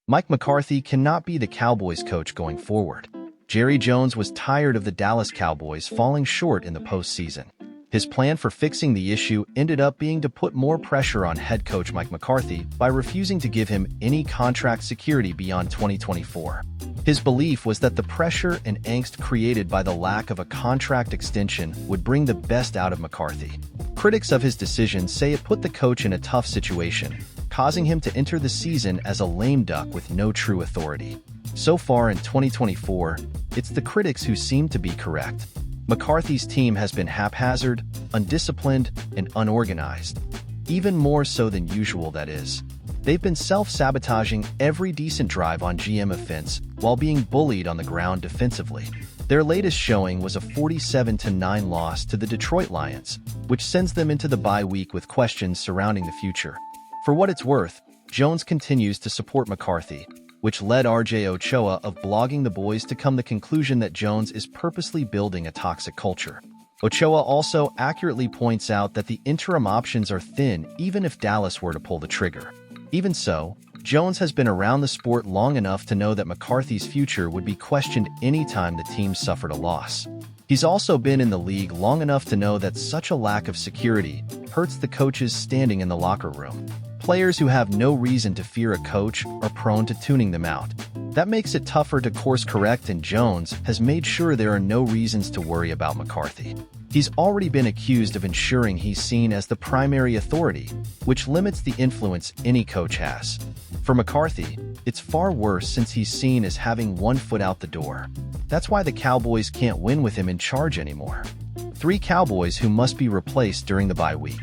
Mike McCarthy cannot be the Cowboys coach going forward. Jerry Jones was tired of the Dallas Cowboys falling short in the postseason. His plan for fixing the issue ended up being to put more pressure on head coach Mike McCarthy by refusing to give him any contract security beyond 2024. His belief was that the pressure and angst created by the lack of a contract extension would bring the best out of McCarthy. Critics of his decision say it put the coach in a tough situation, causing him to enter the season as a lame duck with no true authority. So far in 2024, it's the critics who seem to be correct. McCarthy's team has been haphazard, undisciplined, and unorganized. Even more so than usual, that is. They've been self-sabotaging every decent drive on GM offense while being bullied on the ground defensively. Their latest showing was a 47-9 loss to the Detroit Lions, which sends them into the bye week with questions surrounding the future. For what it's worth, Jones continues to support McCarthy, which led RJ Ochoa of Blogging the Boys to come to the conclusion that Jones is purposely building a toxic culture. Ochoa also accurately points out that the interim options are thin even if Dallas were to pull the trigger. Even so, Jones has been around the sport long enough to know that McCarthy's future would be questioned anytime the team suffered a loss. He's also been in the league long enough to know that such a lack of security hurts the coach's standing in the locker room. Players who have no reason to fear a coach are prone to tuning them out. That makes it tougher to course correct, and Jones has made sure there are no reasons to worry about McCarthy. He's already been accused of ensuring he's seen as the primary authority, which limits the influence any coach has. For McCarthy, it's far worse since he's seen as having one foot out the door. That's why the Cowboys can't win with him in charge anymore. 3 Cowboys who must be replaced during the bye week.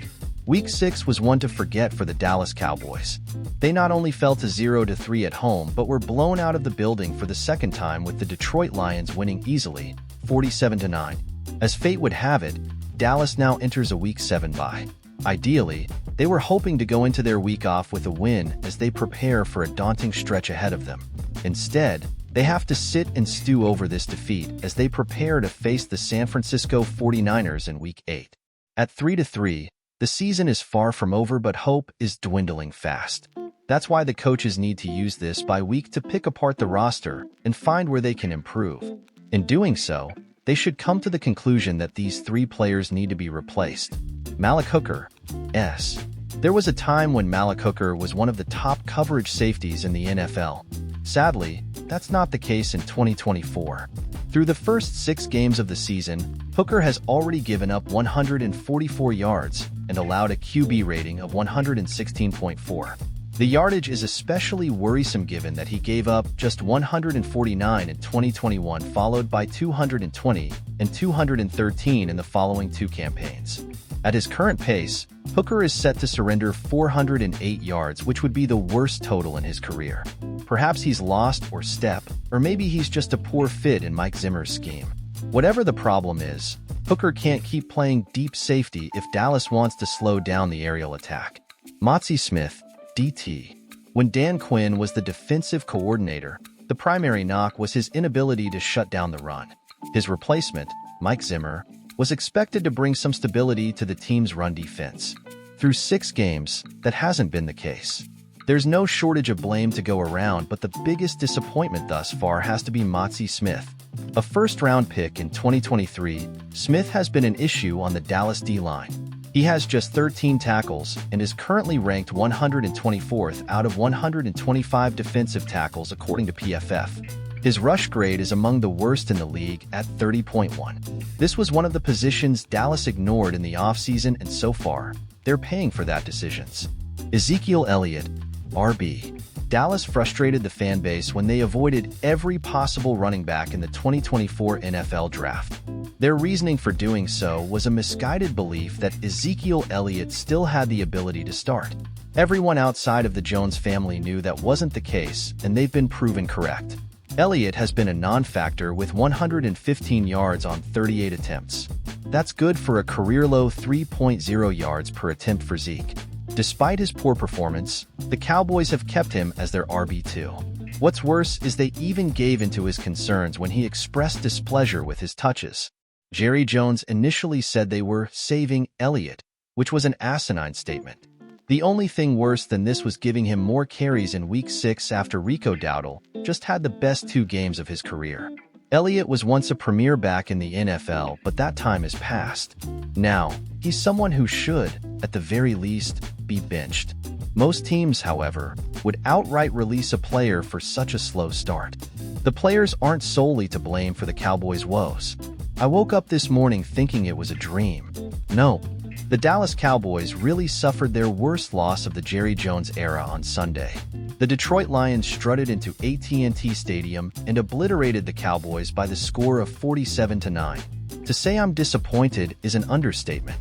Week 6 was one to forget for the Dallas Cowboys. They not only fell to 0-3 at home, but were blown out of the building for the second time, with the Detroit Lions winning easily, 47-9. As fate would have it, Dallas now enters a Week 7 bye. Ideally, they were hoping to go into their week off with a win as they prepare for a daunting stretch ahead of them. Instead, they have to sit and stew over this defeat as they prepare to face the San Francisco 49ers in Week 8. At 3-3, the season is far from over, but hope is dwindling fast. That's why the coaches need to use this bye week to pick apart the roster and find where they can improve. In doing so, they should come to the conclusion that these 3 players need to be replaced. Malik Hooker, S. There was a time when Malik Hooker was one of the top coverage safeties in the NFL. Sadly, that's not the case in 2024. Through the first 6 games of the season, Hooker has already given up 144 yards and allowed a QB rating of 116.4. The yardage is especially worrisome given that he gave up just 149 in 2021, followed by 220 and 213 in the following 2 campaigns. At his current pace, Hooker is set to surrender 408 yards, which would be the worst total in his career. Perhaps he's lost or step, or maybe he's just a poor fit in Mike Zimmer's scheme. Whatever the problem is, Hooker can't keep playing deep safety if Dallas wants to slow down the aerial attack. Mazi Smith, DT. When Dan Quinn was the defensive coordinator, the primary knock was his inability to shut down the run. His replacement, Mike Zimmer, was expected to bring some stability to the team's run defense. Through 6 games, that hasn't been the case. There's no shortage of blame to go around, but the biggest disappointment thus far has to be Mazi Smith. A first-round pick in 2023, Smith has been an issue on the Dallas D-line. He has just 13 tackles and is currently ranked 124th out of 125 defensive tackles according to PFF. His rush grade is among the worst in the league at 30.1. This was one of the positions Dallas ignored in the offseason, and so far, they're paying for that decisions. Ezekiel Elliott, RB. Dallas frustrated the fan base when they avoided every possible running back in the 2024 NFL Draft. Their reasoning for doing so was a misguided belief that Ezekiel Elliott still had the ability to start. Everyone outside of the Jones family knew that wasn't the case, and they've been proven correct. Elliott has been a non-factor with 115 yards on 38 attempts. That's good for a career-low 3.0 yards per attempt for Zeke. Despite his poor performance, the Cowboys have kept him as their RB2. What's worse is they even gave into his concerns when he expressed displeasure with his touches. Jerry Jones initially said they were saving Elliott, which was an asinine statement. The only thing worse than this was giving him more carries in Week 6 after Rico Dowdle just had the best 2 games of his career. Elliott was once a premier back in the NFL, but that time is past. Now, he's someone who should, at the very least, be benched. Most teams, however, would outright release a player for such a slow start. The players aren't solely to blame for the Cowboys' woes. I woke up this morning thinking it was a dream. No, the Dallas Cowboys really suffered their worst loss of the Jerry Jones era on Sunday. The Detroit Lions strutted into AT&T Stadium and obliterated the Cowboys by the score of 47-9. To say I'm disappointed is an understatement.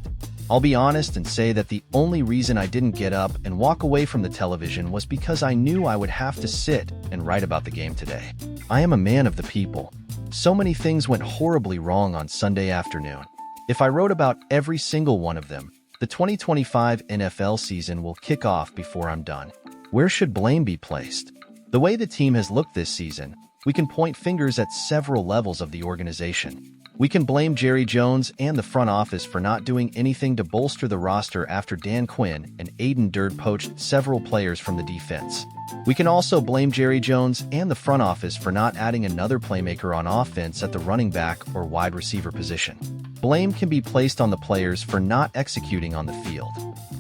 I'll be honest and say that the only reason I didn't get up and walk away from the television was because I knew I would have to sit and write about the game today. I am a man of the people. So many things went horribly wrong on Sunday afternoon. If I wrote about every single one of them, the 2025 NFL season will kick off before I'm done. Where should blame be placed? The way the team has looked this season, we can point fingers at several levels of the organization. We can blame Jerry Jones and the front office for not doing anything to bolster the roster after Dan Quinn and Aiden Durd poached several players from the defense. We can also blame Jerry Jones and the front office for not adding another playmaker on offense at the running back or wide receiver position. Blame can be placed on the players for not executing on the field.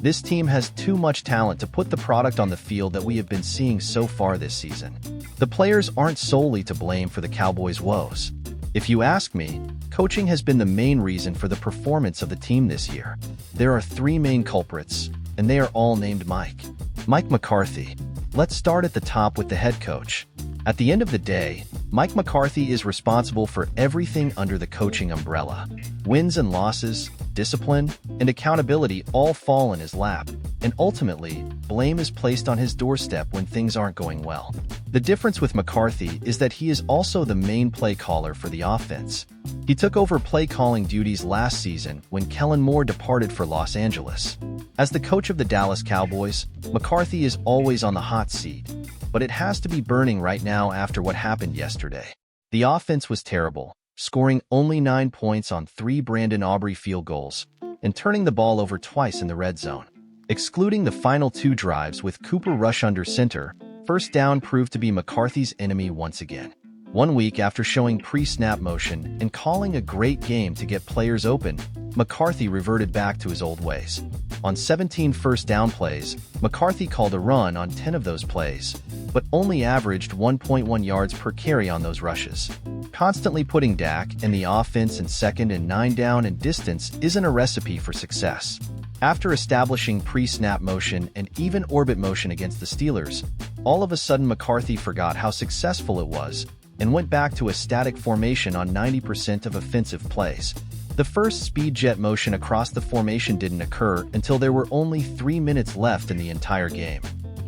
This team has too much talent to put the product on the field that we have been seeing so far this season. The players aren't solely to blame for the Cowboys' woes. If you ask me, coaching has been the main reason for the performance of the team this year. There are 3 main culprits, and they are all named Mike. Mike McCarthy. Let's start at the top with the head coach. At the end of the day, Mike McCarthy is responsible for everything under the coaching umbrella. Wins and losses, discipline, and accountability all fall in his lap, and ultimately, blame is placed on his doorstep when things aren't going well. The difference with McCarthy is that he is also the main play caller for the offense. He took over play calling duties last season when Kellen Moore departed for Los Angeles. As the coach of the Dallas Cowboys, McCarthy is always on the hot seat, but it has to be burning right now after what happened yesterday. The offense was terrible, scoring only 9 points on 3 Brandon Aubrey field goals and turning the ball over twice in the red zone. Excluding the final 2 drives with Cooper Rush under center, first down proved to be McCarthy's enemy once again. 1 week after showing pre-snap motion and calling a great game to get players open, McCarthy reverted back to his old ways. On 17 first down plays, McCarthy called a run on 10 of those plays, but only averaged 1.1 yards per carry on those rushes. Constantly putting Dak and the offense in 2nd and 9 down and distance isn't a recipe for success. After establishing pre-snap motion and even orbit motion against the Steelers, all of a sudden McCarthy forgot how successful it was and went back to a static formation on 90% of offensive plays. The first speed jet motion across the formation didn't occur until there were only 3 minutes left in the entire game.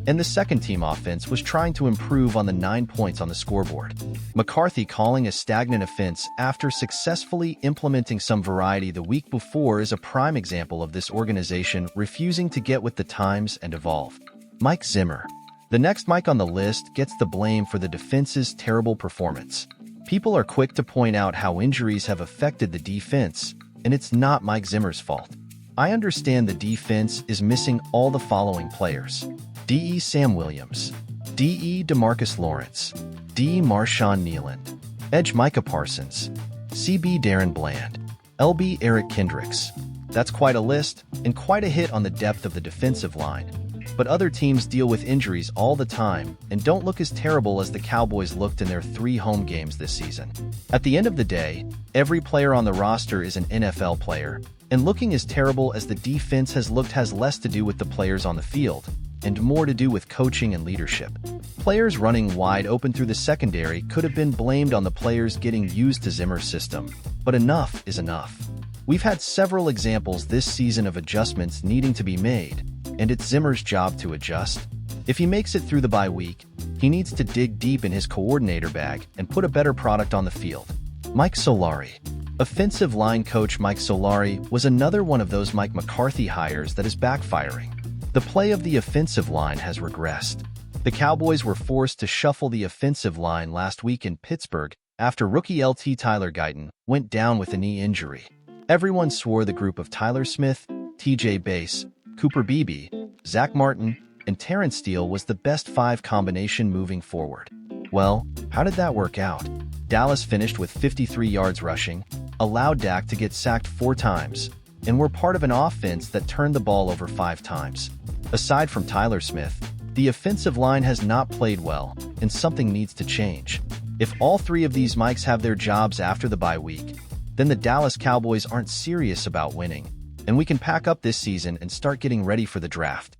And the second team offense was trying to improve on the 9 points on the scoreboard. McCarthy calling a stagnant offense after successfully implementing some variety the week before is a prime example of this organization refusing to get with the times and evolve. Mike Zimmer. The next Mike on the list gets the blame for the defense's terrible performance. People are quick to point out how injuries have affected the defense, and it's not Mike Zimmer's fault. I understand the defense is missing all the following players: D.E. Sam Williams, D.E. DeMarcus Lawrence, D. Marshawn Nealand, Edge Micah Parsons, C.B. Darren Bland, L.B. Eric Kendricks. That's quite a list, and quite a hit on the depth of the defensive line. But other teams deal with injuries all the time and don't look as terrible as the Cowboys looked in their 3 home games this season. At the end of the day, every player on the roster is an NFL player, and looking as terrible as the defense has looked has less to do with the players on the field and more to do with coaching and leadership. Players running wide open through the secondary could have been blamed on the players getting used to Zimmer's system, but enough is enough. We've had several examples this season of adjustments needing to be made, and it's Zimmer's job to adjust. If he makes it through the bye week, he needs to dig deep in his coordinator bag and put a better product on the field. Mike Solari. Offensive line coach Mike Solari was another one of those Mike McCarthy hires that is backfiring. The play of the offensive line has regressed. The Cowboys were forced to shuffle the offensive line last week in Pittsburgh after rookie LT Tyler Guyton went down with a knee injury. Everyone swore the group of Tyler Smith, TJ Bass, Cooper Beebe, Zach Martin, and Terrence Steele was the best 5 combination moving forward. Well, how did that work out? Dallas finished with 53 yards rushing, allowed Dak to get sacked 4 times, and were part of an offense that turned the ball over 5 times. Aside from Tyler Smith, the offensive line has not played well, and something needs to change. If all 3 of these mics have their jobs after the bye week, then the Dallas Cowboys aren't serious about winning, and we can pack up this season and start getting ready for the draft.